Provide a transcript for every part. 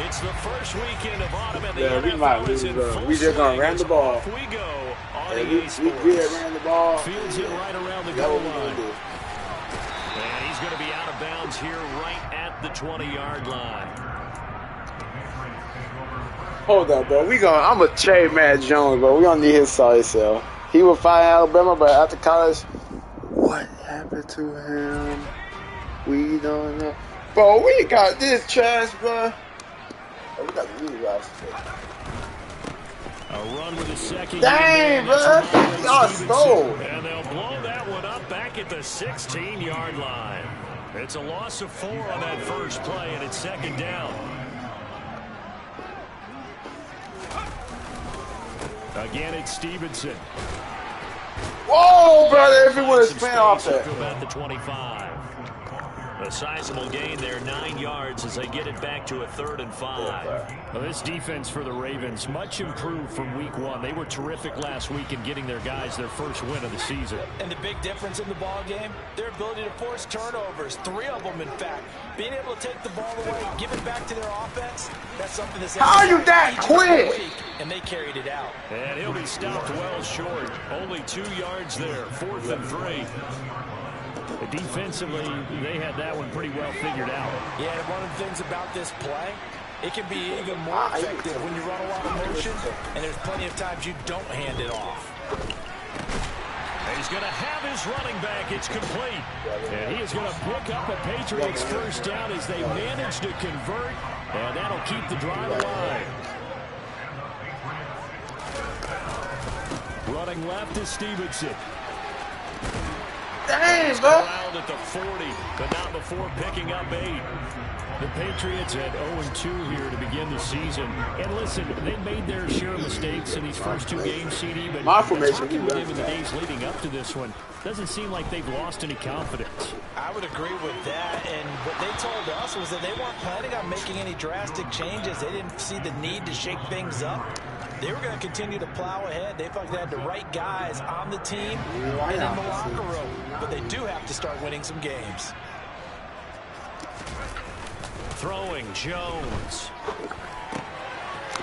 It's the first weekend of autumn and the Yeah, NFL is in full we just gonna swing. ran the ball. Off we go on Yeah, EA Sports. we ran the ball. Fields it right around the goal line. And he's going to be out of bounds here right at the 20-yard line. Hold up, bro. I'm a trade Matt Jones, bro. We gonna need his sorry self. He was fine in Alabama, but after college, what happened to him? We don't know. Bro, we got this trash, bro. Oh, we got the new roster. A run with a second. Dang, bro. Y'all stole. And they'll blow that one up back at the 16-yard line. It's a loss of 4 on that first play, and it's second down. Again, it's Stevenson. Whoa, brother. Everyone is playing off that. About the 25. A sizable gain there, 9 yards as they get it back to a 3rd and 5. Well, this defense for the Ravens, much improved from week 1. They were terrific last week in getting their guys their first win of the season. And the big difference in the ball game, their ability to force turnovers, 3 of them in fact. Being able to take the ball away, give it back to their offense, that's something that's... How are you that quick? And they carried it out. And he'll be stopped well short. Only 2 yards there, 4th and 3. Defensively, they had that one pretty well figured out. Yeah, and one of the things about this play, it can be even more effective when you run a lot of motion, and there's plenty of times you don't hand it off. He's going to have his running back. It's complete. And he is going to pick up a Patriots first down as they manage to convert, and that'll keep the drive alive. Running left is Stevenson. Dang, bro. Around at the 40, but not before picking up 8. The Patriots at 0-2 here to begin the season. And listen, they made their share of mistakes in these first 2 games, CD, but talking with them in the days leading up to this one, doesn't seem like they've lost any confidence. I would agree with that, and what they told us was that they weren't planning on making any drastic changes. They didn't see the need to shake things up. They were going to continue to plow ahead. They felt they had the right guys on the team and in the locker room. But they do have to start winning some games. Throwing Jones.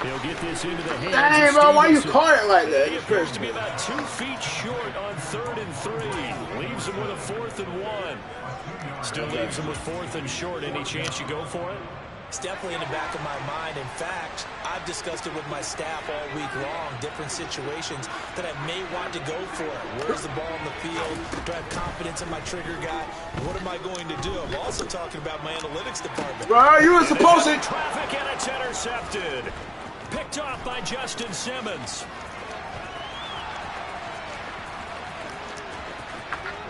He'll get this into the hands. Dang, bro, why you caught it like that? He appears to be about 2 feet short on 3rd and 3. Leaves him with a 4th and 1. Still leaves him with 4th and short. Any chance you go for it? It's definitely in the back of my mind. In fact, I've discussed it with my staff all week long, different situations that I may want to go for it. Where's the ball on the field? Do I have confidence in my trigger guy? What am I going to do? I'm also talking about my analytics department. Bro, you were supposed to... Traffic, and it's intercepted. Picked off by Justin Simmons.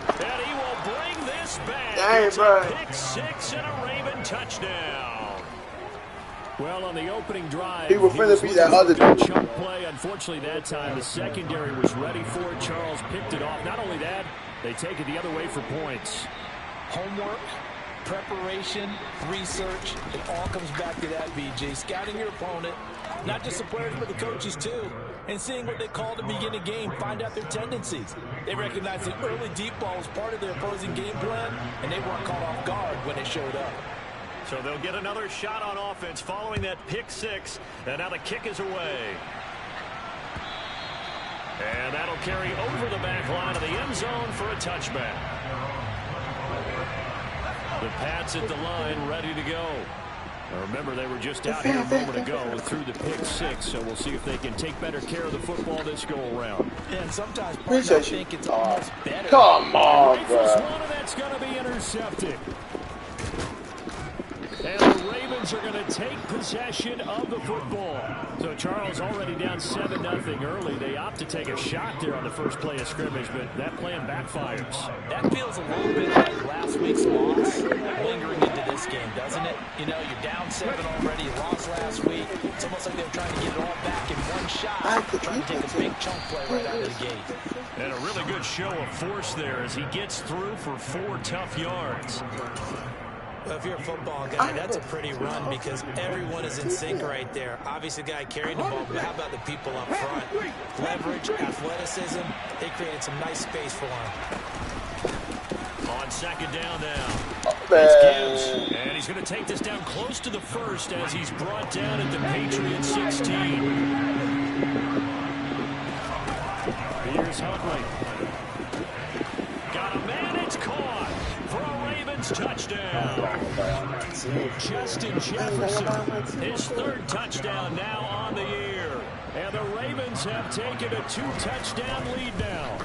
And he will bring this back. Dang, it's bro. a pick 6 and a Raven touchdown. Well, on the opening drive, he was finna be that other chunk play. Unfortunately, that time the secondary was ready for it. Charles picked it off. Not only that, they take it the other way for points. Homework, preparation, research, it all comes back to that, BJ. Scouting your opponent, not just the players, but the coaches too, and seeing what they call to begin a game, find out their tendencies. They recognize the early deep ball was part of their opposing game plan, and they weren't caught off guard when it showed up. So they'll get another shot on offense following that pick 6, and now the kick is away. And that'll carry over the back line of the end zone for a touchback. The Pats at the line, ready to go. Now remember, they were just out here a moment ago through the pick 6, so we'll see if they can take better care of the football this go-around. And sometimes I think it's almost better. Come on, bro. One of that's going to be intercepted. And the Ravens are going to take possession of the football. So Charles already down 7-0 early. They opt to take a shot there on the first play of scrimmage, but that plan backfires. That feels a little bit like last week's loss lingering into this game, doesn't it? You know, you're down 7 already. You lost last week. It's almost like they're trying to get it all back in one shot. Trying to take a big chunk play right out of the gate. And a really good show of force there as he gets through for 4 tough yards. Well, if you're a football guy, that's a pretty run because everyone is in sync right there. Obviously, the guy carrying the ball, but how about the people up front? Leverage, athleticism, they created some nice space for him. On second down now. It's Gibbs, and he's going to take this down close to the first as he's brought down at the Patriots 16. Here's Huntley. Got a man, it's caught for a Ravens touchdown. Justin Jefferson, his third touchdown now on the year. And the Ravens have taken a 2-touchdown lead now.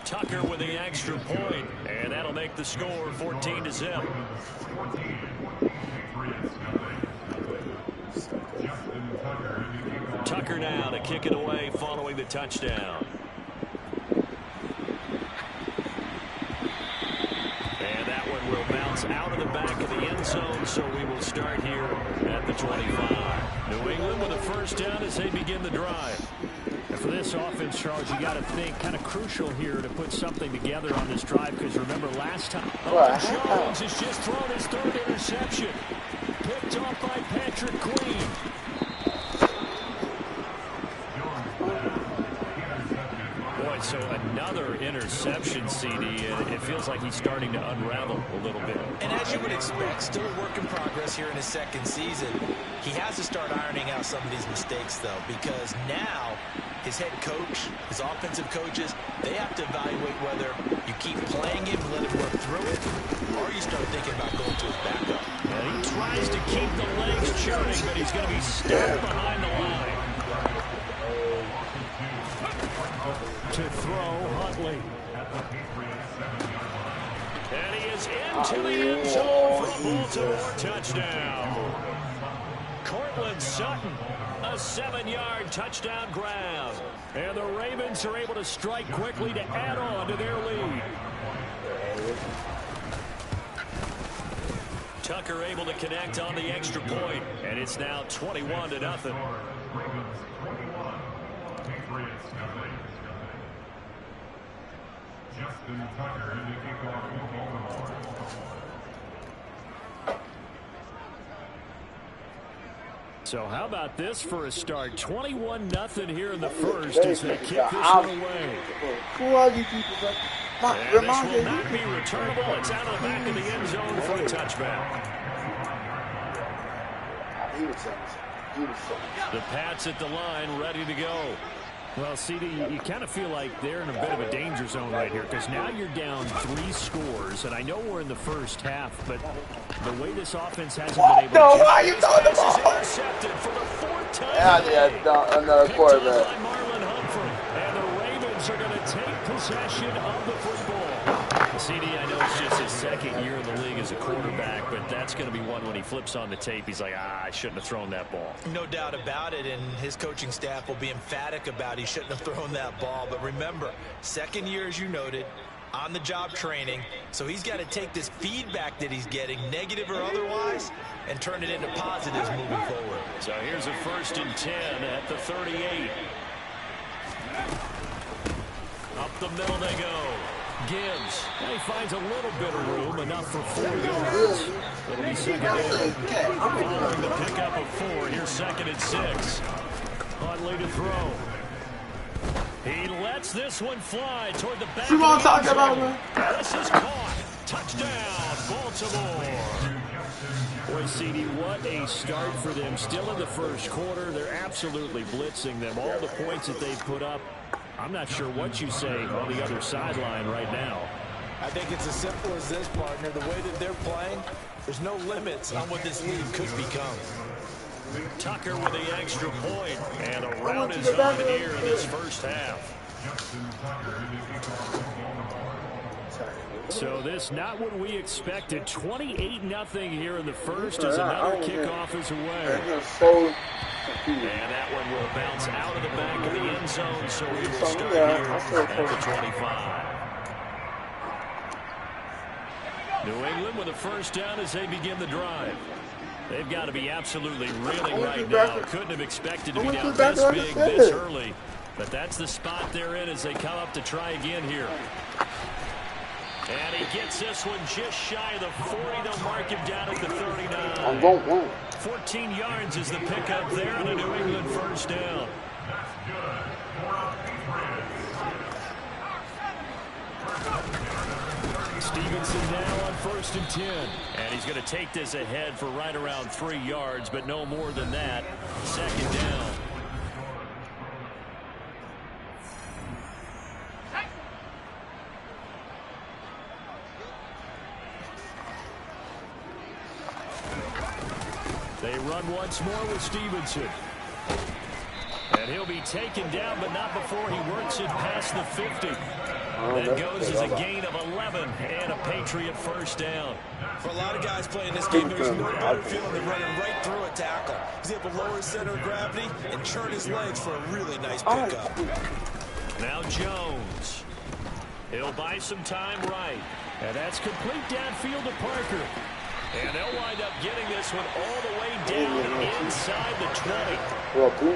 Tucker with the extra point, and that'll make the score 14-0. Tucker now to kick it away following the touchdown. And that one will bounce out of the back of the end zone, so we will start here at the 25. New England with a first down as they begin the drive. And for this offense, Charles, you got to think kind of crucial here to put something together on this drive, because remember last time, Jones has just thrown his third interception. Picked off by Patrick Queen. Boy, so another interception, CD, and it feels like he's starting to unravel a little bit. And as you would expect, still a work in progress here in his second season. He has to start ironing out some of these mistakes, though, because now his head coach, his offensive coaches, they have to evaluate whether you keep playing him and let him work through it, or you start thinking about going to his backup. And he tries to keep the legs churning, but he's going to be stopped behind the line. To throw, Huntley. And he is into the end zone for a Baltimore touchdown. Cortland Sutton, a 7-yard touchdown grab. And the Ravens are able to strike quickly to add on to their lead. Tucker able to connect on the extra point, and it's now 21-0. So how about this for a start? 21-0 here in the first as they kick this one away. Who are these people? And this will not be returnable. It's out of the back of the end zone for a touchback. The Pats at the line, ready to go. Well, CD, you kind of feel like they're in a bit of a danger zone right here, because now you're down 3 scores, and I know we're in the first half, but the way this offense hasn't been able to... No, why are you throwing the ball? Intercepted for the 4th time. Yeah, another quarterback. By Marlon Humphrey, and the Ravens are going to take possession of the football. CD, I know it's just his second year in the league as a quarterback, but that's going to be one when he flips on the tape. He's like, I shouldn't have thrown that ball. No doubt about it, and his coaching staff will be emphatic about he shouldn't have thrown that ball. But remember, second year, as you noted, on-the-job training, so he's got to take this feedback that he's getting, negative or otherwise, and turn it into positives moving forward. So here's a 1st and 10 at the 38. Up the middle they go. Gibbs. And he finds a little bit of room, enough for 4 yards. It'll be second down. Following the pickup of 4, here's 2nd and 6. Huntley to throw. He lets this one fly toward the back. You want to talk about him? This is caught. Touchdown, Baltimore. Boy, CD, what a start for them. Still in the first quarter. They're absolutely blitzing them. All the points that they've put up, I'm not sure what you say on the other sideline right now. I think it's as simple as this, partner. The way that they're playing, there's no limits on what this league could become. Tucker with the extra point, and a round is on here in this first half. So this not what we expected. 28-0 here in the first as another kickoff is away. And that one will bounce out of the back of the end zone, so we will start here at the 25. New England with a first down as they begin the drive. They've got to be absolutely reeling right now. Couldn't have expected to be down this big this early. But that's the spot they're in as they come up to try again here. And he gets this one just shy of the 40. They'll mark him down at the 39. 14 yards is the pickup there on a New England first down. Steve Stevenson now on 1st and 10. And he's going to take this ahead for right around 3 yards, but no more than that. 2nd down. They run once more with Stevenson. And he'll be taken down, but not before he works it past the 50. That goes as a gain of 11 and a Patriot 1st down. For a lot of guys playing this game, there's no better feeling than running right through a tackle. He's able to lower his center of gravity and churn his legs for a really nice pickup. Now Jones. He'll buy some time right. And that's complete downfield to Parker. And they'll wind up getting this one all the way down inside the 20.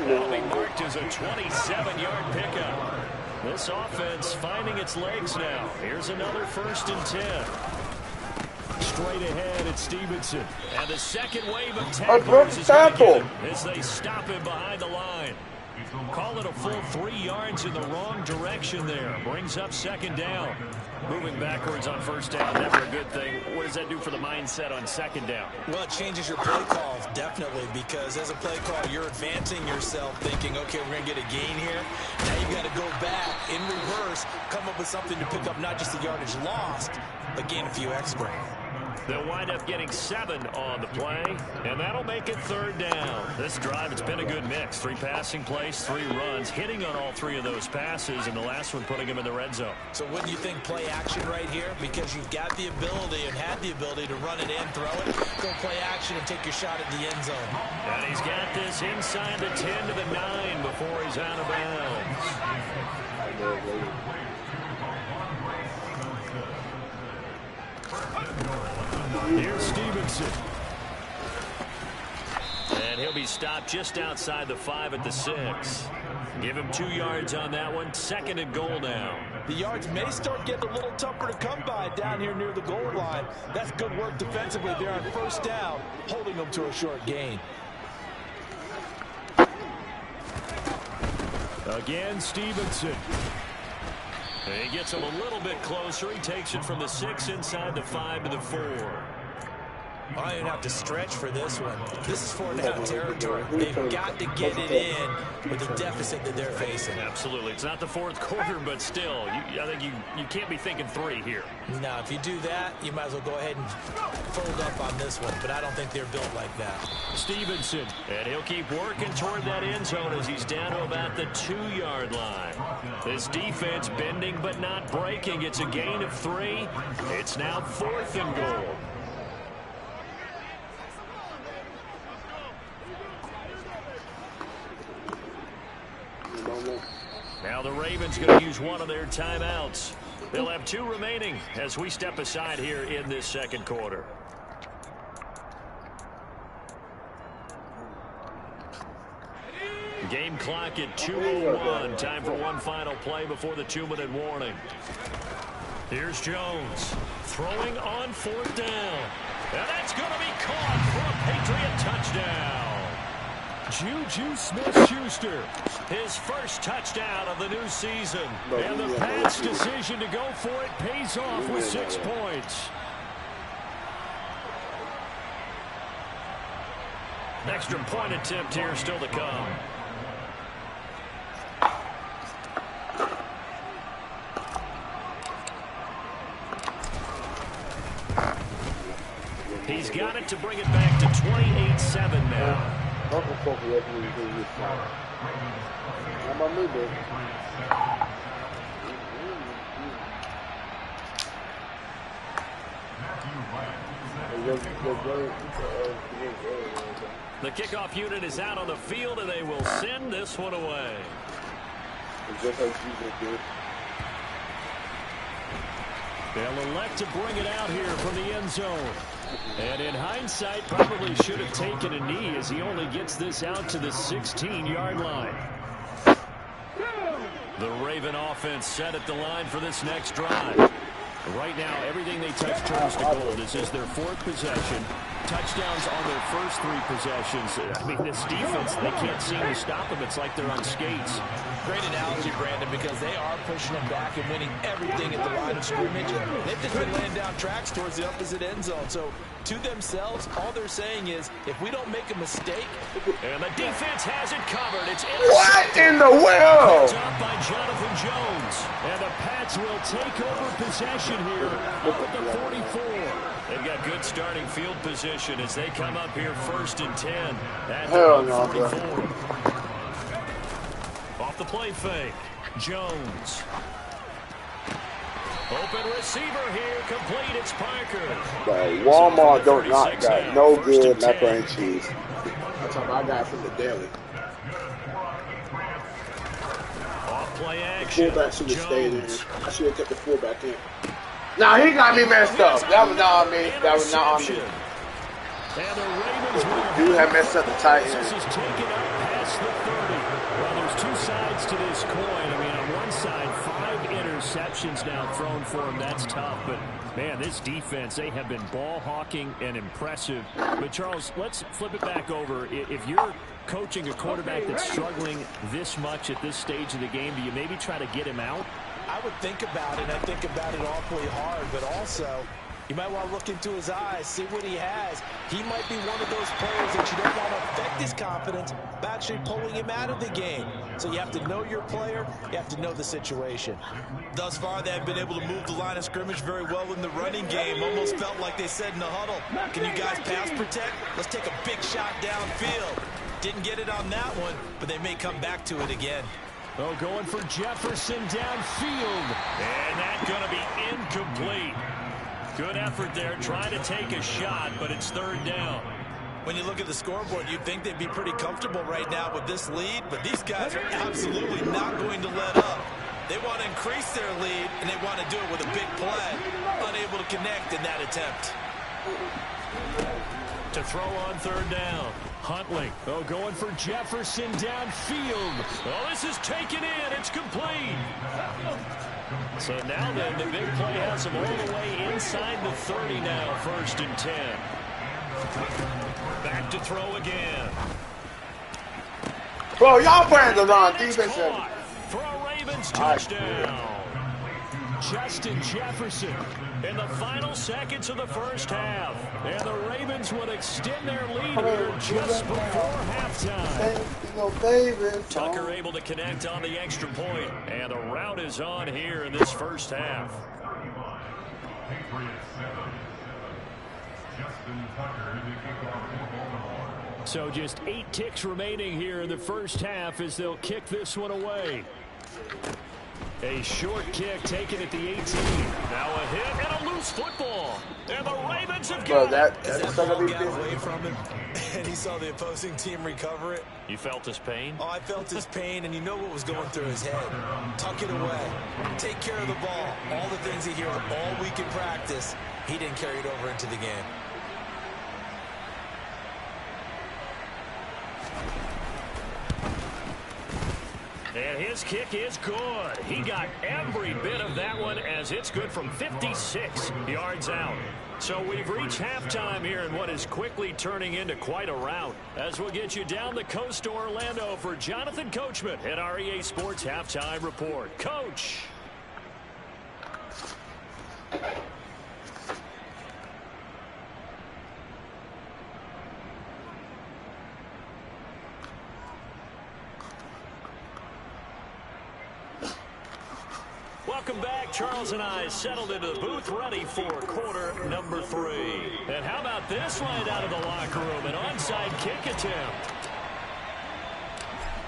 That'll be marked as a 27-yard pickup. This offense finding its legs now. Here's another 1st and 10. Straight ahead at Stevenson. And the second wave of tackles is going to get him as they stop him behind the line. Call it a full 3 yards in the wrong direction there. Brings up 2nd down. Moving backwards on 1st down, never a good thing. What does that do for the mindset on 2nd down? Well, it changes your play calls, definitely, because as a play call, you're advancing yourself thinking, okay, we're going to get a gain here. Now you've got to go back in reverse, come up with something to pick up not just the yardage lost, but gain a few extra. They'll wind up getting 7 on the play, and that'll make it 3rd down. This drive, it's been a good mix. 3 passing plays, 3 runs, hitting on all 3 of those passes, and the last one putting him in the red zone. So wouldn't you think play action right here? Because you've got the ability and had the ability to run it in, throw it, go play action and take your shot at the end zone. And he's got this inside the 10 to the 9 before he's out of bounds. Here's Stevenson. And he'll be stopped just outside the 5 at the 6. Give him 2 yards on that one. 2nd and goal now. The yards may start getting a little tougher to come by down here near the goal line. That's good work defensively there on 1st down, holding them to a short gain. Again, Stevenson. He gets him a little bit closer. He takes it from the 6 inside the 5 to the 4. I didn't have to stretch for this one. This is 4.5 territory. They've got to get it in with the deficit that they're facing. Absolutely. It's not the 4th quarter, but still, I think you can't be thinking 3 here. Now, if you do that, you might as well go ahead and fold up on this one, but I don't think they're built like that. Stevenson, and he'll keep working toward that end zone as he's down to about the 2-yard line. This defense bending but not breaking. It's a gain of 3. It's now 4th and goal. Now the Ravens going to use one of their timeouts. They'll have 2 remaining as we step aside here in this 2nd quarter. Game clock at 2:01. Time for one final play before the 2-minute warning. Here's Jones throwing on 4th down. And that's going to be caught for a Patriot touchdown. Juju Smith-Schuster, his first touchdown of the new season. And the Pats' decision to go for it pays off with 6 points. Extra point attempt here still to come. He's got it to bring it back to 28-7 now. The kickoff unit is out on the field, and they will send this one away. They'll elect to bring it out here from the end zone. And in hindsight, probably should have taken a knee as he only gets this out to the 16-yard line. The Raven offense set at the line for this next drive. Right now, everything they touch turns to gold. This is their 4th possession. Touchdowns on their first 3 possessions. I mean, this defense, they can't seem to stop them. It's like they're on skates. Great analogy, Brandon, because they are pushing them back and winning everything at the line of scrimmage. They've just been laying down tracks towards the opposite end zone. So, to themselves, all they're saying is, if we don't make a mistake... And the defense has it covered. It's what in the world? Picked up by Jonathan Jones. And the Pats will take over possession here up at the 44. They've got good starting field position as they come up here 1st and 10 at the 44. Off the play fake, Jones. Open receiver here, complete, it's Parker. But Walmart don't not got no good macaroni and cheese. That's what I got from the deli. Off play action. The fullback should have stayed in. I should have kept the fullback in. Nah, he got me messed up. That was not on me. That was not on me. And the Ravens do have messed up the tight end. This is taken up past the 30. Well, there's 2 sides to this coin. I mean, on one side, 5 interceptions now thrown for him. That's tough. But, man, this defense, they have been ball hawking and impressive. But, Charles, let's flip it back over. If you're coaching a quarterback that's struggling this much at this stage of the game, do you maybe try to get him out? I would think about it. I think about it awfully hard, but also you might want to look into his eyes, see what he has. He might be one of those players that you don't want to affect his confidence by actually pulling him out of the game. So you have to know your player. You have to know the situation. Thus far, they have been able to move the line of scrimmage very well in the running game. Almost felt like they said in the huddle, can you guys pass protect? Let's take a big shot downfield. Didn't get it on that one, but they may come back to it again. Oh, going for Jefferson downfield. And that's going to be incomplete. Good effort there, trying to take a shot, but it's 3rd down. When you look at the scoreboard, you'd think they'd be pretty comfortable right now with this lead, but these guys are absolutely not going to let up. They want to increase their lead, and they want to do it with a big play. Unable to connect in that attempt. To throw on 3rd down. Huntley, oh, going for Jefferson downfield. Oh, this is taken in. It's complete. So now then, the big play has him all the way inside the 30 now, 1st and 10. Back to throw again. Bro, y'all playing the wrong defense. For a Ravens touchdown. Justin Jefferson in the final seconds of the first half. And the Ravens would extend their lead here just before halftime. Tucker able to connect on the extra point. And the route is on here in this first half. So just 8 ticks remaining here in the first half as they'll kick this one away. A short kick taken at the 18. Now a hit and a loose football. And the Ravens have got it. That ball got away from him, and he saw the opposing team recover it. You felt his pain? Oh, I felt his pain, and you know what was going through his head. Tuck it away. Take care of the ball. All the things he hears all week in practice, he didn't carry it over into the game. And his kick is good. He got every bit of that one as it's good from 56 yards out. So we've reached halftime here in what is quickly turning into quite a rout. As we'll get you down the coast to Orlando for Jonathan Coachman at our EA Sports Halftime Report. Coach. Welcome back. Charles and I settled into the booth ready for quarter number 3. And how about this right out of the locker room? An onside kick attempt.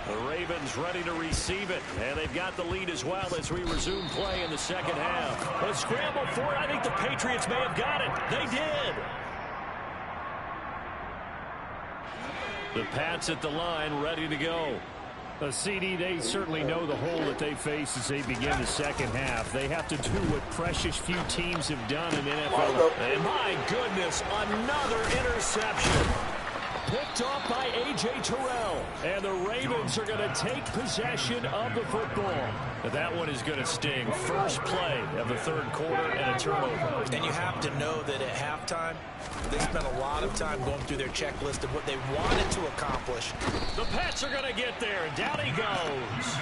The Ravens ready to receive it. And they've got the lead as well as we resume play in the second half. A scramble for it. I think the Patriots may have got it. They did. The Pats at the line ready to go. A CD, they certainly know the hole that they face as they begin the second half. They have to do what precious few teams have done in NFL. And my goodness, another interception. picked off by A.J. Terrell. And the Ravens are going to take possession of the football. But that one is going to sting. First play of the third quarter and a turnover. And you have to know that at halftime, they spent a lot of time going through their checklist of what they wanted to accomplish. The Pats are going to get there. Down he goes.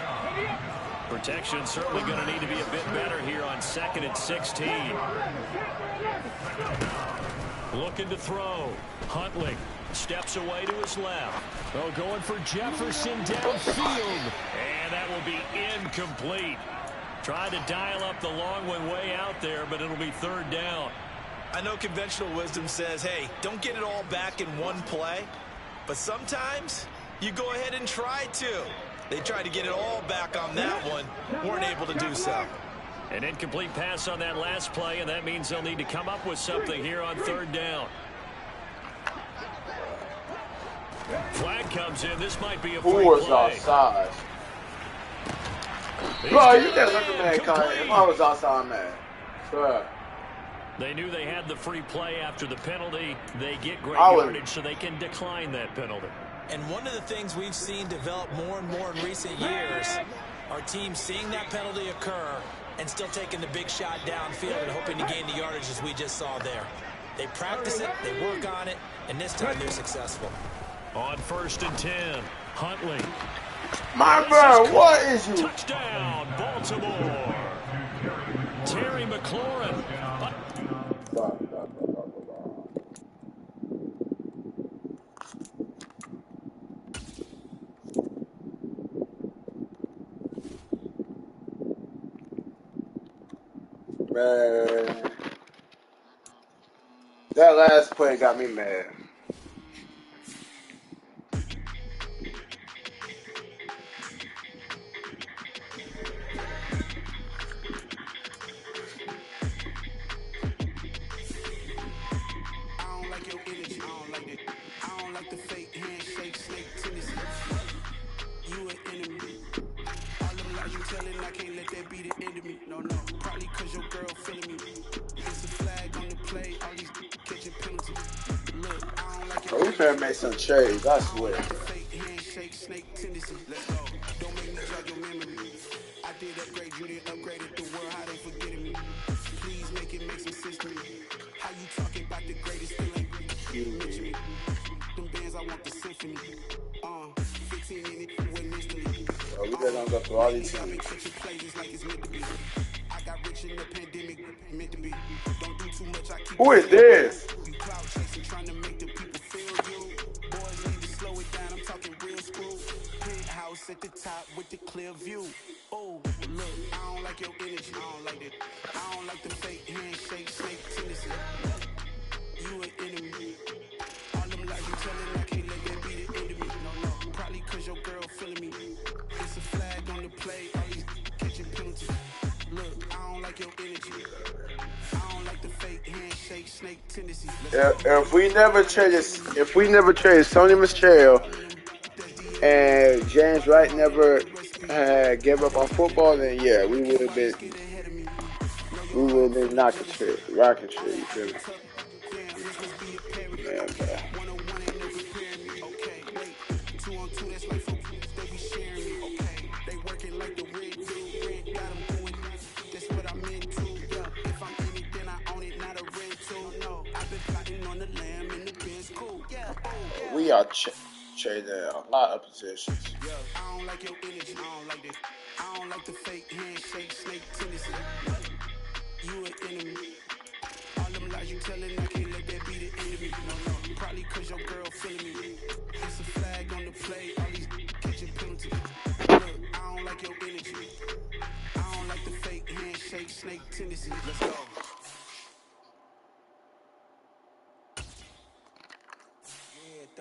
Protection certainly going to need to be a bit better here on 2nd and 16. Looking to throw. Huntley steps away to his left. Oh, going for Jefferson downfield. And that will be incomplete. Tried to dial up the long one way out there, but it'll be third down. I know conventional wisdom says, hey, don't get it all back in one play. But sometimes you go ahead and try to. They tried to get it all back on that one. Weren't able to do so. An incomplete pass on that last play, and that means they'll need to come up with something here on third down. Flag comes in. This might be a free play. Who was outside? Bro, you can't let the man come in. If I was outside, man. Sure. They knew they had the free play after the penalty. They get great yardage, so they can decline that penalty. And one of the things we've seen develop more and more in recent years, our team seeing that penalty occur and still taking the big shot downfield and hoping to gain the yardage as we just saw there. They practice it, they work on it, and this time they're successful. On 1st and 10, Huntley. My bro, what is you? Touchdown, Baltimore. Terry McLaurin. Man, that last play got me mad. We better make some trades, I swear. We better not go through all these things. Who is this? At the top with the clear view. Oh, look, I don't like your energy. I don't like it. I don't like the fake handshake, snake tendency. You an enemy. All them lies you telling, I can't let that be the end of me. No, probably cause your girl feeling me. It's a flag on the play, all these catching penalties. Look, I don't like your energy. I don't like the fake handshake, snake tendency. If we never traded Sony Michel and James Wright never gave up on football, then yeah, we would have been rocking shit, you feel me? Man, we are trading a lot of positions. I don't like your energy. I don't like this. I don't like the fake handshake, snake tendency. You an enemy. All them lies you telling, I can't let that be the enemy. No, probably cause your girl feeling me. It's a flag on the play, all these catching penalties. Look, I don't like your energy. I don't like the fake handshake, snake tendency. Let's go.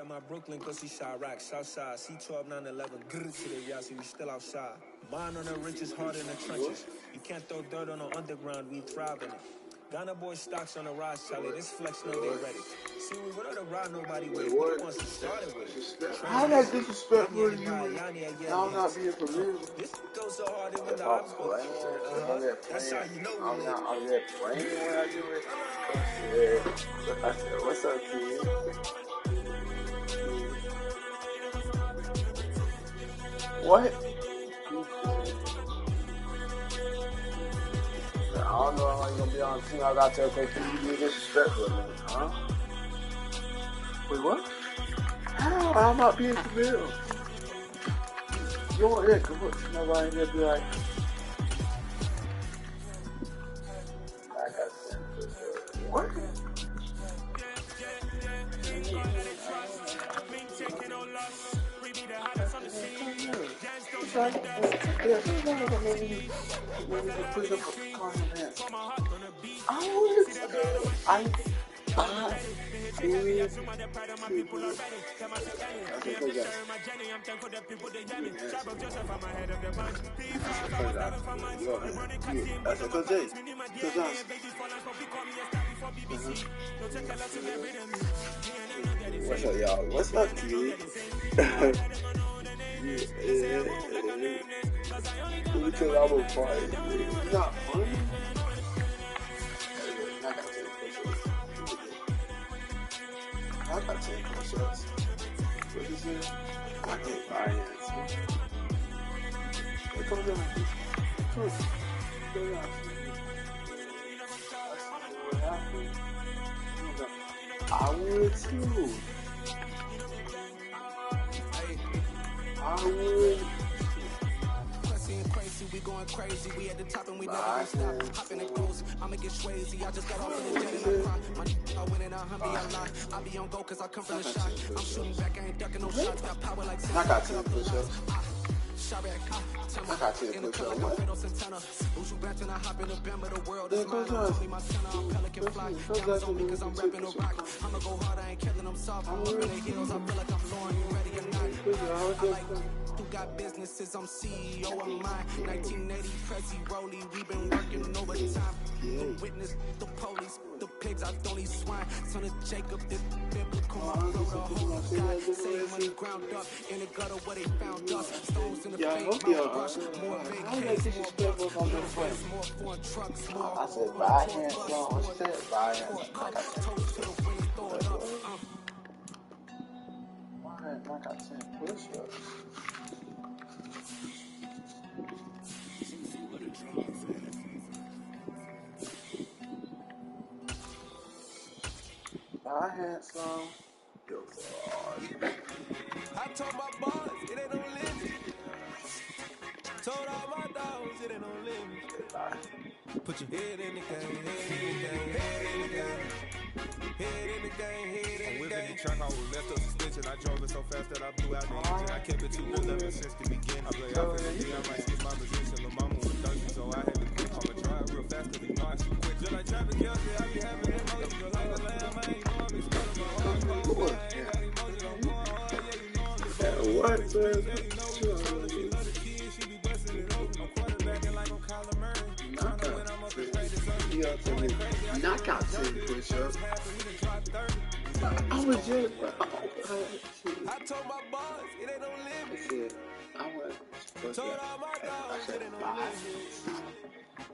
My Brooklyn, cause he shot rock, Southside, C12, 911, grrr to the y'all see we still outside. Mine on the richest, heart in the trenches. You can't throw dirt on the underground, we thrive in it. Ghana boy stocks on the rise, Charlie, this flex know they ready. See, we without a ride, nobody with it. Who wants to start it with it? How that disrespectful to you? I'm not being familiar. This goes so hard in the ops, that's how you know I'm not out there playing when I do it. Yeah. I said, what's up, kid? What? I don't know how you gonna be on the team. I got to take you be disrespectful, huh? Wait, what? How? I'm not being severe. You want it? Come on, nobody gonna be like. I got what? It's like, there's no way that maybe put up a comment. I would say, I what's up, y'all? What's up, kid? Because I'm a party. It's not funny. I got 10 push-ups. What is it? I can't buy it. Come on. Come on. I would too. I would. We going crazy, we at the top and we never gonna stop. Hop in the ghost, I'ma get crazy. I just got off of the jet and I cry. I win and I humble a lot. I be on go cause I come from the shot. I'm shooting back, I ain't ducking no shots. Got power like I got 10 push-ups. I got 10 push-ups. What? Then come on. I'ma go hard, I ain't killing them soft. I'm up in the heels, I feel like I'm Lauren. You ready or not? I like who got businesses, I'm CEO of mine. 1980 Prezi Rollie, we been working overtime. The witness, the police, the pigs, I don't eat swine. Son of Jacob, this biblical, I wrote a whole God. Save money ground up in the gutter where they found us. Stones in the face, mouthbrush, more vacations, more bucks, more friends, more foreign trucks, more. I said, buy hands, son. What you said? Buy hands. Toast to the wind, throw it up. I got 10 push-ups. I had some. Yo, I told my boys, it ain't no limit. Told all my dogs, it ain't no limit. Put your head in the game, head in the game, head in the game. Head in the game, head in the game. Whipping the track, I was left up suspension. I drove it so fast that I blew out the engine. I kept it 211 since the beginning. I play out for the day, I might skip my position. The mama was thirsty, so I had to quit. I'ma drive real fast, cause you know I shoot quick. Just like traffic yesterday, I be having emotions. Just like a lamb, I ain't know I'm exploding my heart. I ain't got emotions, I'm going hard. Yeah, you know I'm exploding. what, man? You know she love the kids, she be busting it open. I'm quarterbacking like I'm Kyler Murray. Tryna win, I'm up and straight. Knock out 10 push-ups. I was just, I told my boys, it ain't no limit. I was Told all my dogs, it ain't no limit.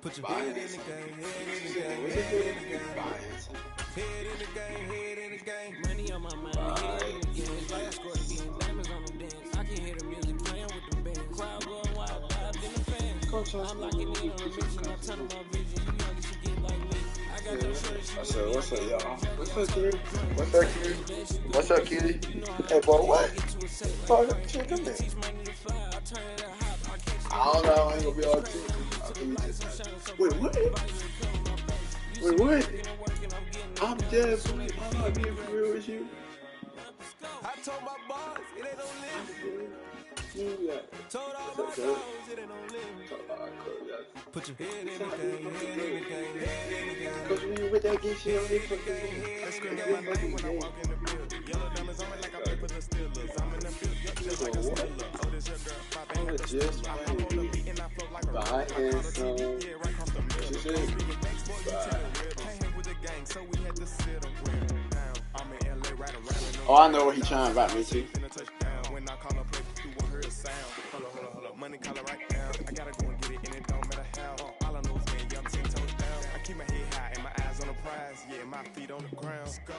Put your head in the game, head in the game, head in the game. Head in the game, head in the game. Money on my mind, head in the game. Last score again, diamonds on them dance. I can hear the music playing with the band. Crowd going wild, vibes in the fans. I'm locking in on a mission, I turn my vision. You know you should get like me. I got your shirt, what's up, y'all? What's up, kitty? What's up, kitty? What's up, kitty? Hey, boy, what? Fuck, chill, come here. I don't know how I'm gonna be on TV. Wait, what? Wait, what? I'm dead, I'm not being for real with you. I told my boys, it ain't no limit. Told all my dogs, it ain't no limit. Put your head in the game, head in the game, head in the game. Cause when you with that gay shit on this fucking I scream out my name when I walk in the building. Yellow diamonds on me like I play for the Steelers. I'm in the field, just like a Steeler. Oh, this your girl, my band is a Steeler. I'm on the beat and I float like a roller. I call the TV, yeah, right across the middle. Can't hang with the gang, so we had to sit them down. I'm in LA right around. Oh, I know what he trying to invite me to. When I call up, you won't hear a sound. Hold up, money collar right now. I gotta go and get it, and it don't matter how. All I know is man, I'm 10 toes down. I keep my head high and my eyes on the prize. Yeah, my feet on the ground. Let's go.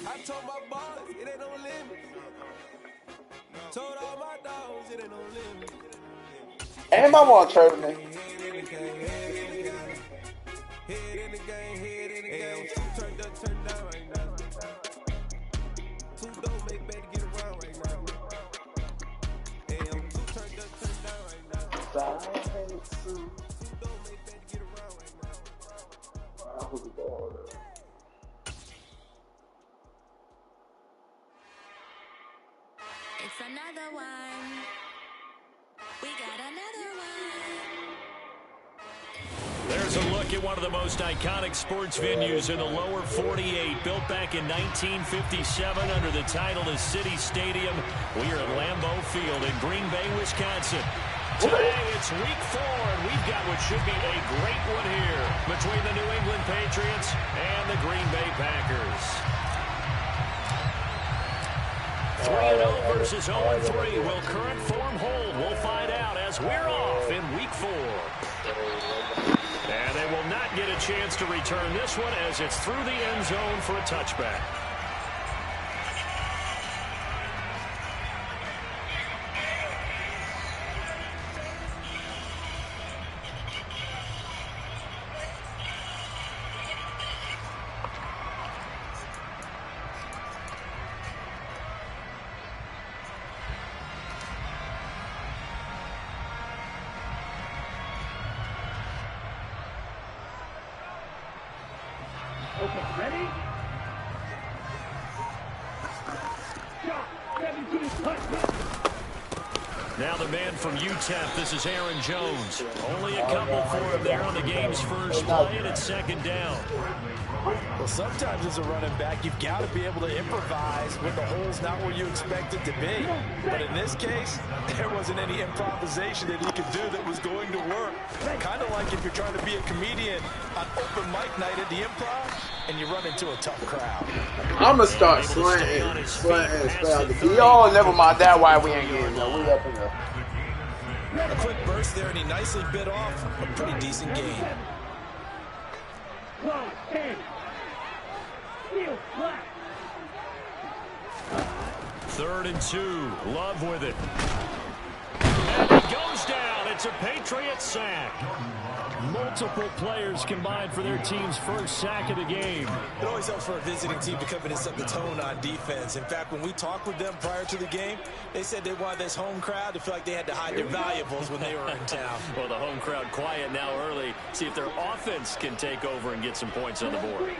I told my boys, it ain't no limit. And my mom traded me. It's another one. We got another one. There's a look at one of the most iconic sports venues in the lower 48, built back in 1957 under the title of City Stadium. We are at Lambeau Field in Green Bay, Wisconsin. Today it's week 4, and we've got what should be a great one here between the New England Patriots and the Green Bay Packers. 3-0 versus 0-3. Will current form hold? We'll find out as we're off in week 4. And they will not get a chance to return this one as it's through the end zone for a touchback. Now the man from UTEP, this is Aaron Jones. Only a couple for him there on the game's first play, and it's second down. Well, sometimes as a running back, you've got to be able to improvise when the hole's not where you expect it to be. But in this case, there wasn't any improvisation that he could do that was going to work. Kind of like if you're trying to be a comedian on open mic night at the Improv, and you run into a tough crowd. I'm going to start slanting. Y'all never mind that why we ain't getting no. We up in there. A quick burst there, and he nicely bit off a pretty decent gain. Third and 2. Love with it. And it goes down. It's a Patriot sack. Multiple players combined for their team's first sack of the game. It always helps for a visiting team to come in and set the tone on defense. In fact, when we talked with them prior to the game, they said they wanted this home crowd to feel like they had to hide their valuables when they were in town. Well, the home crowd quiet now early. See if their offense can take over and get some points on the board.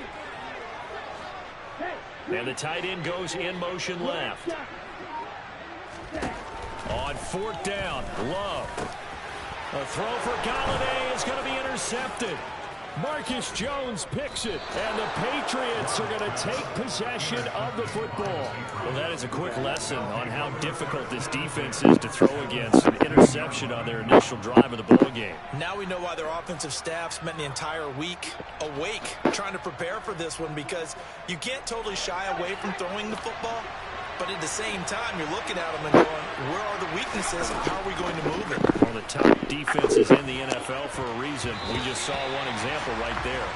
And the tight end goes in motion left. On fourth down, Love. A throw for Galladay is going to be intercepted. Marcus Jones picks it, and the Patriots are going to take possession of the football. Well, that is a quick lesson on how difficult this defense is to throw against. An interception on their initial drive of the ball game. Now we know why their offensive staff spent the entire week awake trying to prepare for this one, because you can't totally shy away from throwing the football. But at the same time, you're looking at them and going, where are the weaknesses? How are we going to move it? Well, the top defenses in the NFL for a reason. We just saw one example right there.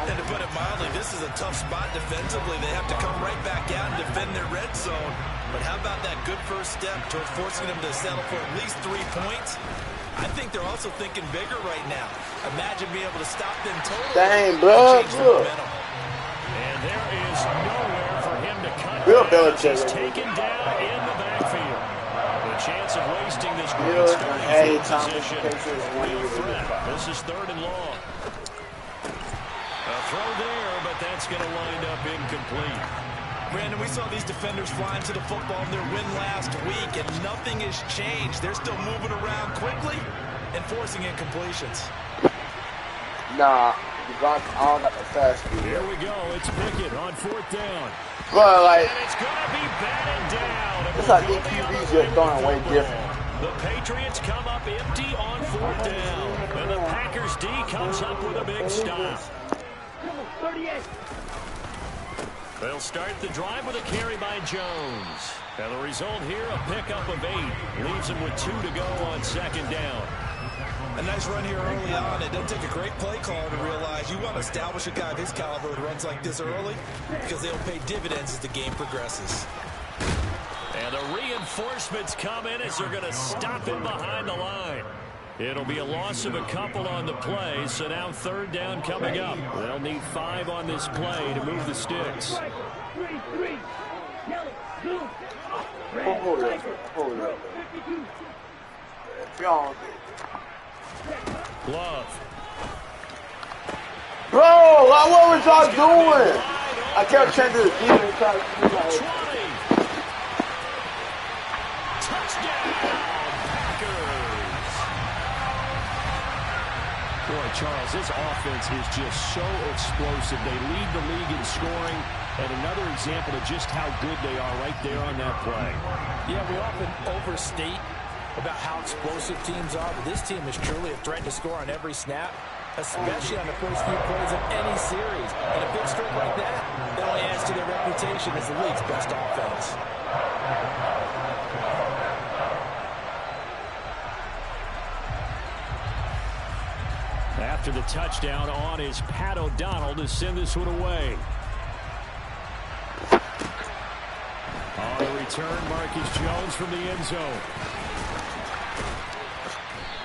And to put it mildly, this is a tough spot defensively. They have to come right back out and defend their red zone. But how about that good first step towards forcing them to settle for at least 3 points? I think they're also thinking bigger right now. Imagine being able to stop them totally. Dang, bro. And there is nowhere for him to cut. Bill Belichick is taken down in the backfield. The chance of wasting this great starting position. This is third and long. A throw there, but that's going to wind up incomplete. Brandon, we saw these defenders flying to the football in their win last week, and nothing has changed. They're still moving around quickly and forcing incompletions. Nah. I don't got the fast speed. Here we go. It's Pickett on fourth down. But like, and it's going to be batted down. It's like these QBs just throwing way different. The Patriots come up empty on fourth down. And the Packers D comes up with a big stop. They'll start the drive with a carry by Jones. And the result here, a pickup of 8. Leaves him with 2 to go on second down. A nice run here early on. It doesn't take a great play caller to realize you want to establish a guy of his caliber who runs like this early, because they'll pay dividends as the game progresses. And And the reinforcements come in as they're going to stop him behind the line. It'll be a loss of a couple on the play, so now third down coming up. They'll need 5 on this play to move the sticks. Hold it up. Glove. Bro, what was y'all doing? I kept trying to do the defense trying to do like 20. Touchdown, Packers. Boy, Charles, this offense is just so explosive. They lead the league in scoring, and another example of just how good they are right there on that play. Yeah, we often overstate about how explosive teams are, but this team is truly a threat to score on every snap, especially on the first few plays of any series. And a big streak like that, it only adds to their reputation as the league's best offense. After the touchdown on is Pat O'Donnell to send this one away. On the return, Marcus Jones from the end zone.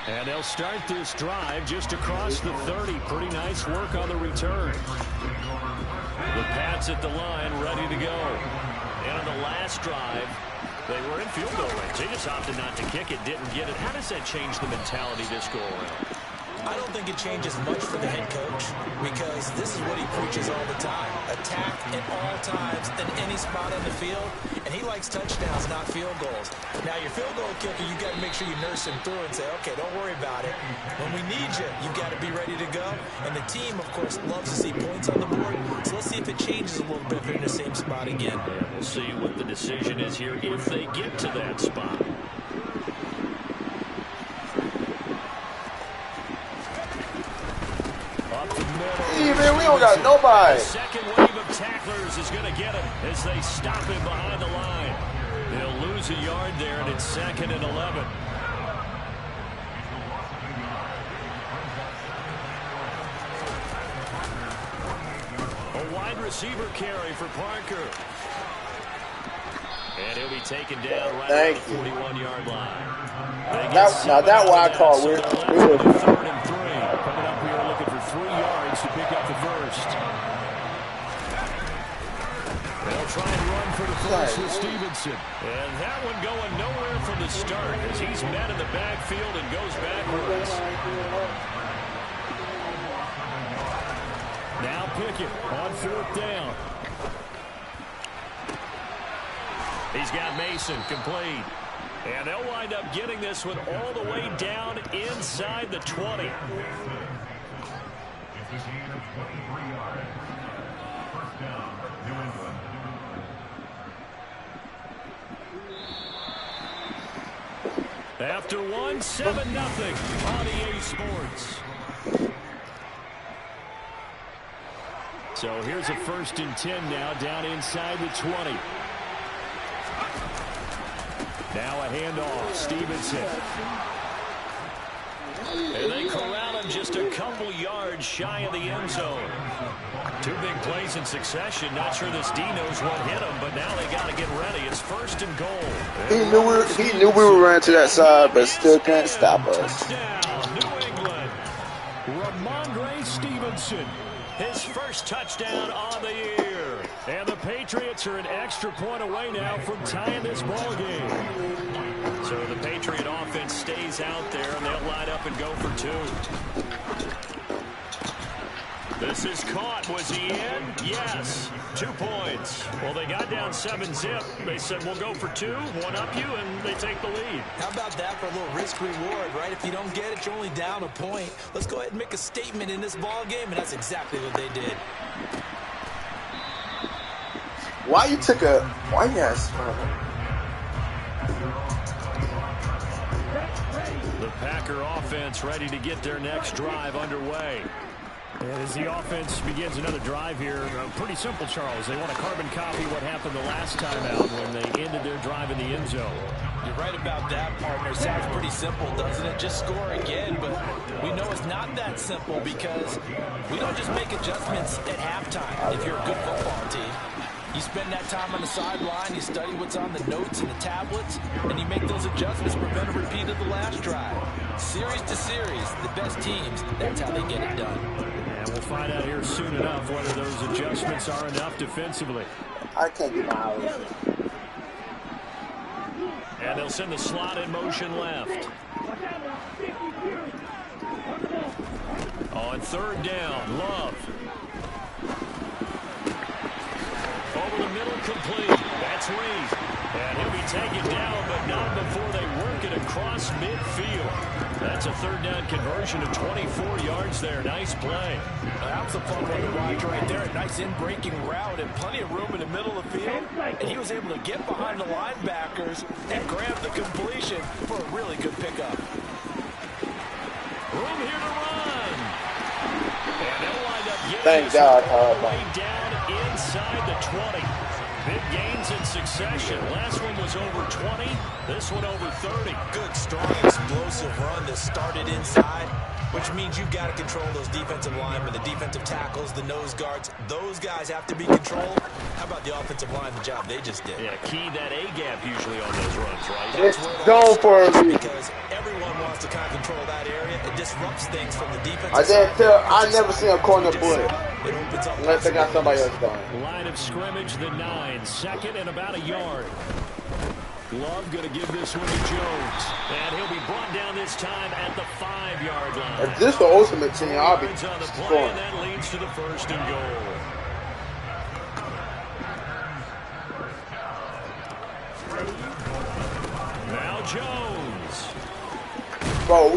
And they'll start this drive just across the 30. Pretty nice work on the return. The Pats at the line, ready to go. And on the last drive, they were in field goal range. They just opted not to kick it, didn't get it. How does that change the mentality this go around? I don't think it changes much for the head coach because this is what he preaches all the time. Attack at all times in any spot on the field, and he likes touchdowns, not field goals. Now, your field goal kicker, you got to make sure you nurse him through and say, okay, don't worry about it. When we need you, you got to be ready to go. And the team, of course, loves to see points on the board, so let's see if it changes a little bit if they're in the same spot again. Yeah, we'll see what the decision is here if they get to that spot. man, we don't got nobody. The second wave of tacklers is going to get him as they stop him behind the line. They'll lose a yard there, and it's 2nd and 11. A wide receiver carry for Parker. And he'll be taken down right at the 41-yard line. Now that wide call, we're 3rd and 3. Coming up, we are looking for 3 yards to pick up the first. They'll try and run for the first with Stevenson. And that one going nowhere from the start as he's met in the backfield and goes backwards. Now Pickett on 4th down. He's got Mason complete. And they'll wind up getting this one all the way down inside the 20. After 1, 7-0 on EA Sports. So here's a 1st and 10 now down inside the 20. Now a handoff, Stevenson. And they corral him just a couple yards shy of the end zone. 2 big plays in succession. Not sure this D knows what hit him, but now they got to get ready. It's 1st and goal. He knew we were running to that side, but still can't stop us. Touchdown, New England. Ramondre Stevenson. His first touchdown on the year. And the Patriots are an extra point away now from tying this ball game. So the Patriot offense stays out there, and they'll line up and go for 2. This is caught. Was he in? Yes. 2 points. Well, they got down 7-zip. They said, we'll go for 2, 1-up you, and they take the lead. How about that for a little risk-reward, right? If you don't get it, you're only down a point. Let's go ahead and make a statement in this ball game, and that's exactly what they did. Why you took a... Why yes? The Packer offense ready to get their next drive underway. And as the offense begins another drive here, pretty simple, Charles. They want to carbon copy what happened the last time out when they ended their drive in the end zone. You're right about that, partner. Sounds pretty simple, doesn't it? Just score again, but we know it's not that simple because we don't just make adjustments at halftime if you're a good football team. You spend that time on the sideline, you study what's on the notes and the tablets, and you make those adjustments to prevent a repeat of the last drive. Series to series, the best teams, that's how they get it done. And we'll find out here soon enough whether those adjustments are enough defensively. I can't get my eyes. And they'll send the slot in motion left. On third down, Love. Over the middle, complete. That's Reed. And he'll be taken down, but not before they work it across midfield. That's a third down conversion of 24 yards there. Nice play. That was a fun one to watch right there. A nice in-breaking route and plenty of room in the middle of the field. And he was able to get behind the linebackers and grab the completion for a really good pickup. Room here to run. And they'll wind up getting Thank God. way down inside the 20. Big gains in succession. Last one was over 20. This one over 30. Good, strong, explosive run that started inside, which means you've got to control those defensive linemen, the defensive tackles, the nose guards. Those guys have to be controlled. How about the offensive line, the job they just did? Yeah, key that A-gap usually on those runs, right? It's going for me. Because everyone wants to kind of control that area. It disrupts things from the defense. I never seen a corner blitz. It opens up Unless they got somebody else going. Line of scrimmage, the 9. Second and about a yard. Love going to give this one to Jones. And he'll be brought down this time at the 5-yard line. If this the ultimate team, I'll be On the play, scoring. and that leads to the first and goal. Now Jones. Bro,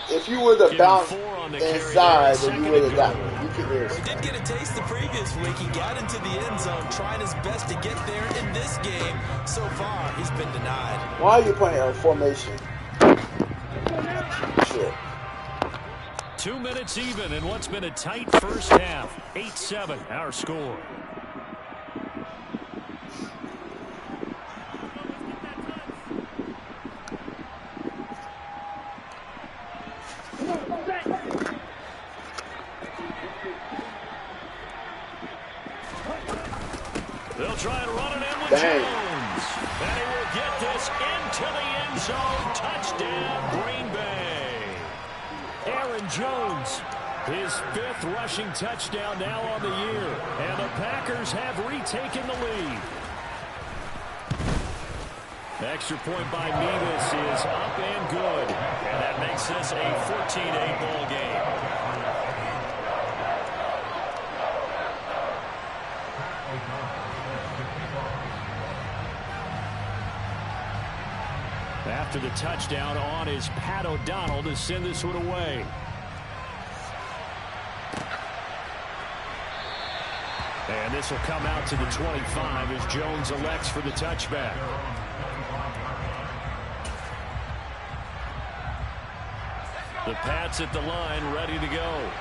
if you would have bounced inside, then you would have got me. He did get a taste the previous week. He got into the end zone, trying his best to get there in this game. So far, he's been denied. Why are you playing a formation? Shit. 2 minutes even in what's been a tight first half. 8-7, our score. They'll try and run it in with Jones. And he will get this into the end zone. Touchdown, Green Bay. Aaron Jones, his 5th rushing touchdown now on the year. And the Packers have retaken the lead. The extra point by Mevis is up and good. And that makes this a 14-8 ball game. After the touchdown on is Pat O'Donnell to send this one away. And this will come out to the 25 as Jones elects for the touchback. The Pats at the line ready to go.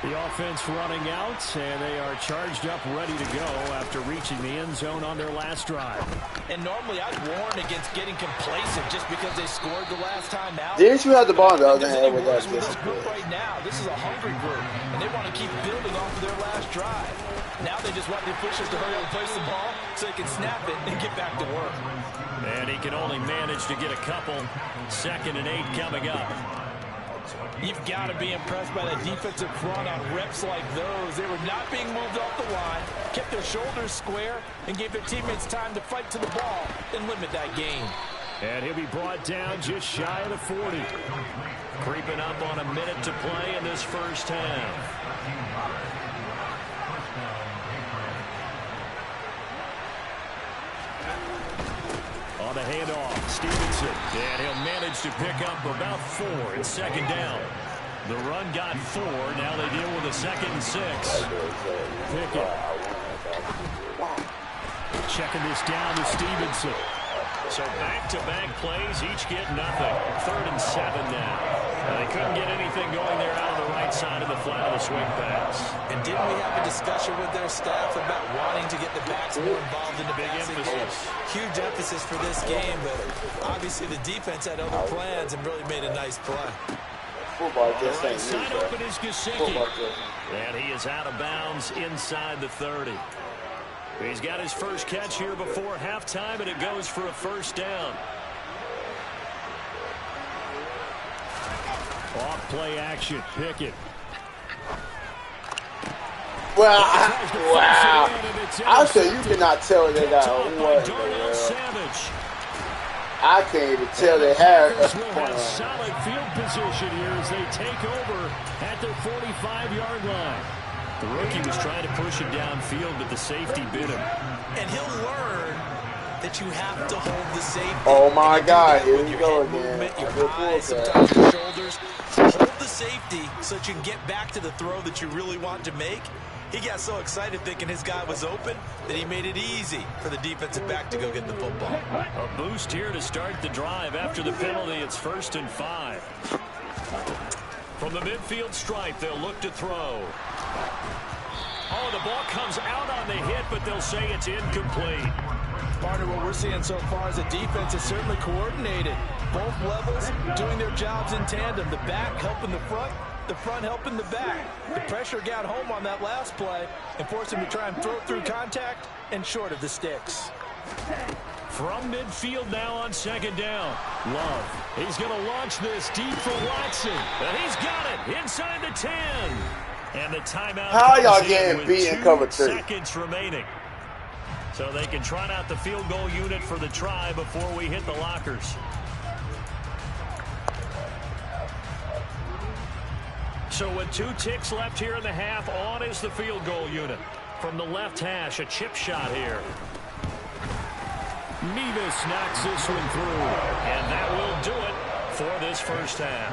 The offense running out, and they are charged up, ready to go after reaching the end zone on their last drive. And normally I'd warn against getting complacent just because they scored the last time out. Didn't you have the ball in the other hand with that? This group right now, this is a hungry group, and they want to keep building off of their last drive. Now they just want the officials to hurry up and place the ball so they can snap it and get back to work. And he can only manage to get a couple. 2nd and 8 coming up. You've got to be impressed by that defensive front on reps like those. They were not being moved off the line, kept their shoulders square, and gave their teammates time to fight to the ball and limit that gain. And he'll be brought down just shy of the 40. Creeping up on a minute to play in this first half. On the handoff, Stevenson. And he'll manage to pick up about 4 in 2nd down. The run got 4. Now they deal with a 2nd and 6. Pickett. Checking this down to Stevenson. So back-to-back plays, each get nothing. 3rd and 7 now. They couldn't get anything going there out of the right side of the flat of the swing pass. And didn't we have a discussion with their staff about wanting to get the backs more involved in the passing game? Huge emphasis for this game, but obviously the defense had other plans and really made a nice play. Football just Right ain't side me, open is Gesicki. And he is out of bounds inside the 30. He's got his first catch here before halftime, and it goes for a first down. Off play action. Pickett. Well, I said you cannot tell they got one. I can't even tell they have a solid field position here as they take over at their 45-yard line. The rookie was trying to push it downfield, but the safety bit him. And he'll learn that you have to hold the safety. Oh my God, here we go again. Your eyes, sometimes your shoulders. Hold the safety so that you can get back to the throw that you really want to make. He got so excited thinking his guy was open that he made it easy for the defensive back to go get the football. A boost here to start the drive. After the penalty, it's 1st and 5. From the midfield stripe, they'll look to throw. Oh, the ball comes out on the hit, but they'll say it's incomplete. Partner, what we're seeing so far is the defense is certainly coordinated. Both levels doing their jobs in tandem. The back helping the front helping the back. The pressure got home on that last play and forced him to try and throw through contact and short of the sticks. From midfield now on 2nd down. Love. He's going to launch this deep for Watson. And he's got it inside the 10. And the timeout. How y'all getting beat in cover 3? Seconds remaining. So they can trot out the field goal unit for the try before we hit the lockers. So with 2 ticks left here in the half, on is the field goal unit. From the left hash, a chip shot here. Nevis knocks this one through. And that will do it for this first half.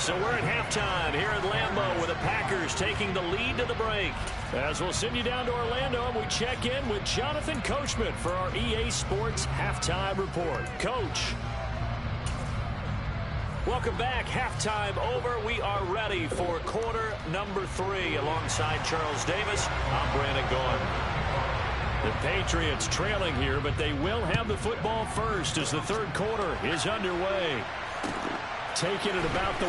So we're at halftime here at Lambeau with the Packers taking the lead to the break. As we'll send you down to Orlando and we check in with Jonathan Coachman for our EA Sports Halftime Report. Coach. Welcome back. Halftime over. We are ready for quarter number 3 alongside Charles Davis. I'm Brandon Gaughan. The Patriots trailing here, but they will have the football first as the third quarter is underway. Taking it about the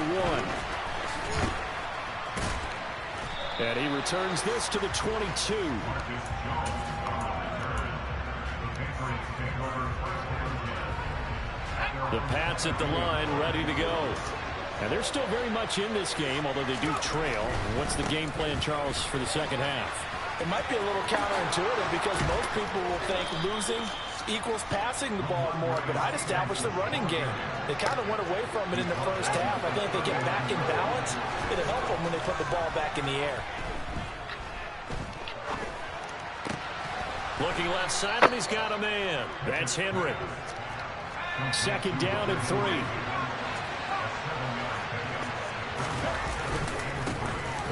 1. And he returns this to the 22. The Pats at the line, ready to go. And they're still very much in this game, although they do trail. What's the game plan, Charles, for the second half? It might be a little counterintuitive because most people will think losing equals passing the ball more, but I'd establish the running game. They kind of went away from it in the first half. I think they get back in balance. It'll help them when they put the ball back in the air. Looking left side, and he's got a man. That's Henry. 2nd down and 3.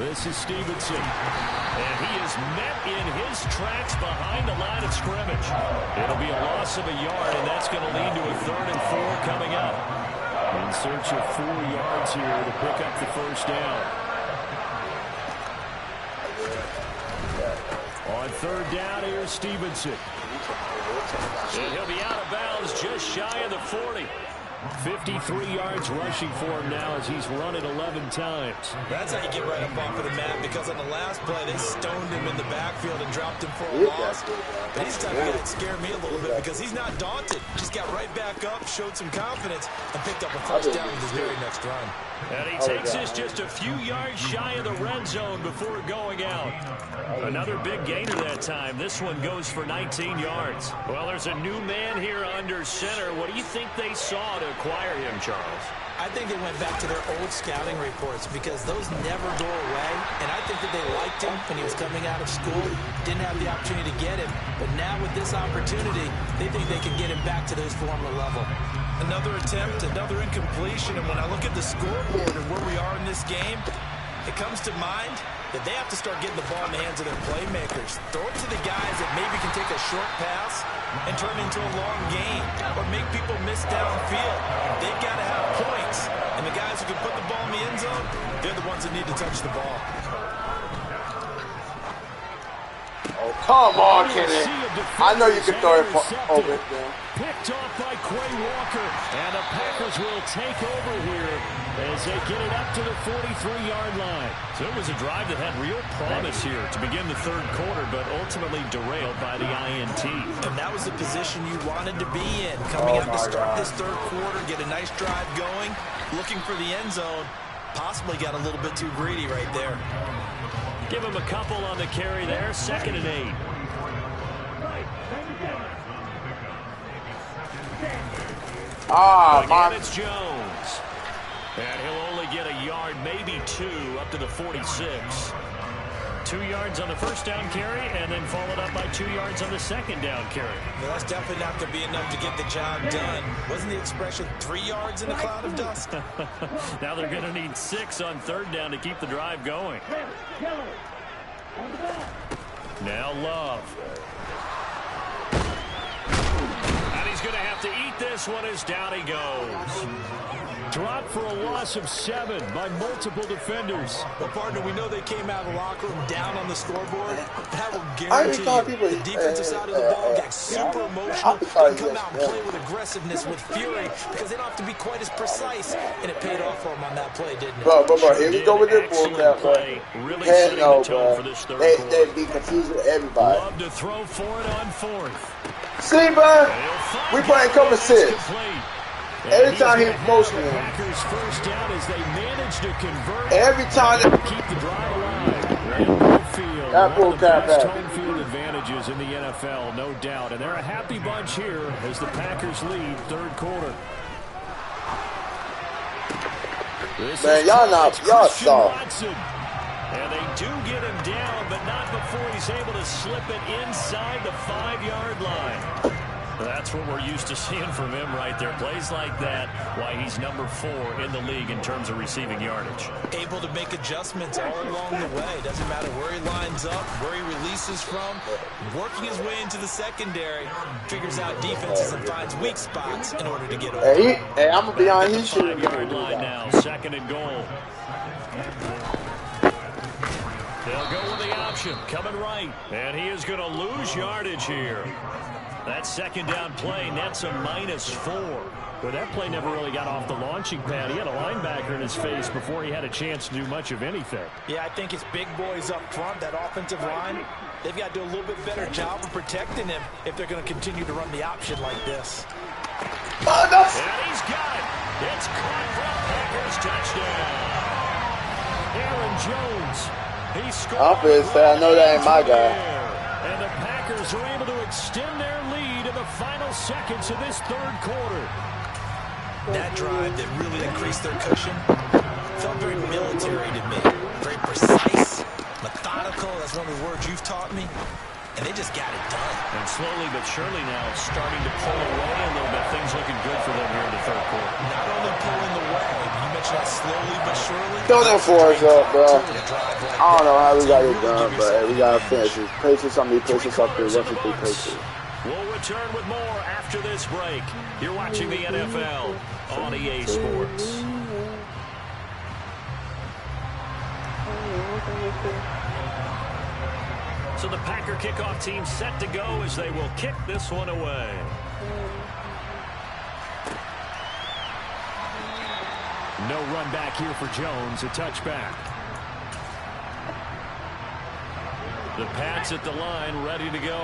This is Stevenson. And he is met in his tracks behind the line of scrimmage. It'll be a loss of a yard, and that's going to lead to a 3rd and 4 coming up. In search of 4 yards here to pick up the first down. On 3rd down, here's Stevenson. And he'll be out of bounds just shy of the 40. 53 yards rushing for him now as he's run it 11 times. That's how you get right up off of the mat, because on the last play, they stoned him in the backfield and dropped him for a loss. But he's the type of guy that scared me a little bit because he's not daunted. Just got right back up, showed some confidence, and picked up a first down with his very next run. And he takes this just a few yards shy of the red zone before going out. Another big gainer that time. This one goes for 19 yards. Well, there's a new man here under center. What do you think they saw to acquire him, Charles? I think they went back to their old scouting reports because those never go away. And I think that they liked him when he was coming out of school. Didn't have the opportunity to get him. But now with this opportunity, they think they can get him back to his former level. Another attempt, another incompletion. And when I look at the scoreboard and where we are in this game, it comes to mind that they have to start getting the ball in the hands of their playmakers. Throw it to the guys that maybe can take a short pass and turn it into a long game or make people miss downfield. They've got to have points. And the guys who can put the ball in the end zone, they're the ones that need to touch the ball. Oh, Come on, Kenny. I know you can throw it over there. Picked off by Quay Walker. And the Packers will take over here as they get it up to the 43-yard line. So it was a drive that had real promise here to begin the third quarter, but ultimately derailed by the INT. And that was the position you wanted to be in. Coming out to start this third quarter, get a nice drive going, looking for the end zone. Possibly got a little bit too greedy right there. Give him a couple on the carry there. 2nd and 8. Again, it's Jones. And he'll only get a yard, maybe 2, up to the 46. 2 yards on the first down carry, and then followed up by 2 yards on the second down carry. Well, that's definitely not going to be enough to get the job done. Wasn't the expression 3 yards in a cloud of dust? Now they're going to need 6 on 3rd down to keep the drive going. Now Love. And he's going to have to eat this one as down he goes. Dropped for a loss of 7 by multiple defenders. Well, partner, we know they came out of the locker room down on the scoreboard. That will guarantee the defensive side of the ball get super emotional and come out and play with aggressiveness, with fury, because they don't have to be quite as precise. And it paid off for them on that play, didn't it? Bro, here we go with this bullcrap, bro. Really setting the tone for this third quarter. They be confused with everybody. Love to throw for it on 4th. See, bro? We playing cover 6. Every time he motioning him. First down as they manage to convert. Every time they keep the drive alive. Field, that bull crap home field advantages in the NFL, no doubt. And they're a happy bunch here as the Packers lead third quarter. Man, y'all soft. And they do get him down, but not before he's able to slip it inside the 5-yard line. That's what we're used to seeing from him right there. Plays like that, why he's number 4 in the league in terms of receiving yardage. Able to make adjustments all along the way. Doesn't matter where he lines up, where he releases from. Working his way into the secondary. Figures out defenses and finds weak spots in order to get over. Hey, I'm going to be on his 5-yard line now. 2nd and goal. They'll go with the option. Coming right. And he is going to lose yardage here. That second down play nets a -4. But that play never really got off the launching pad. He had a linebacker in his face before he had a chance to do much of anything. Yeah, I think it's big boys up front, that offensive line. They've got to do a little bit better job of protecting him if they're going to continue to run the option like this. And he's got it. It's caught for a Packers touchdown. Aaron Jones. He scored. I know that ain't my guy. And the Packers are able to extend their lead in the final seconds of this third quarter. That drive that really increased their cushion felt very military to me. Very precise, methodical. That's one of the words you've taught me. And they just got it done. And slowly but surely now starting to pull away a little bit. Things looking good for them here in the third quarter. Not only pulling away, you mentioned that slowly but surely. Throw them fours up, bro. I don't know how we got it done, but hey, we got to finish it. Patriots on me, Patriots up there. Let's do Patriots. We'll return with more after this break. You're watching the NFL on EA Sports. So the Packer kickoff team set to go as they will kick this one away. No run back here for Jones. A touchback. The Pats at the line ready to go.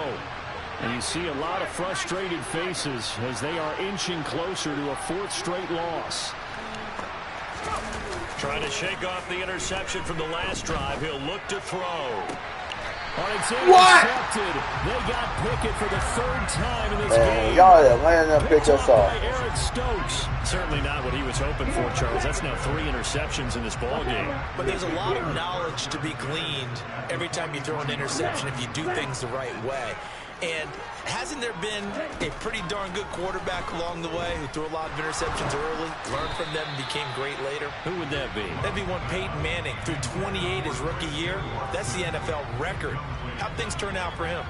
And you see a lot of frustrated faces as they are inching closer to a 4th straight loss. Trying to shake off the interception from the last drive. He'll look to throw. It's intercepted. They got Pickett for the 3rd time in this game. Y'all are laying them pick us off. Eric Stokes. Certainly not what he was hoping for, Charles. That's now 3 interceptions in this ball game. But there's a lot of knowledge to be gleaned every time you throw an interception if you do things the right way. And hasn't there been a pretty darn good quarterback along the way who threw a lot of interceptions early, learned from them, and became great later? Who would that be? That'd be one Peyton Manning. Threw 28 his rookie year. That's the NFL record. How'd things turn out for him?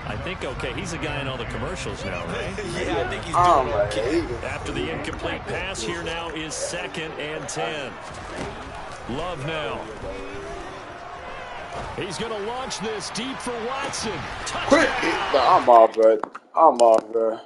I think, okay, he's a guy in all the commercials now, right? Yeah, I think he's doing okay. After the incomplete pass, here now is 2nd and 10. Love now. He's going to launch this deep for Watson. Quit. I'm off, bro. I'm off, bro.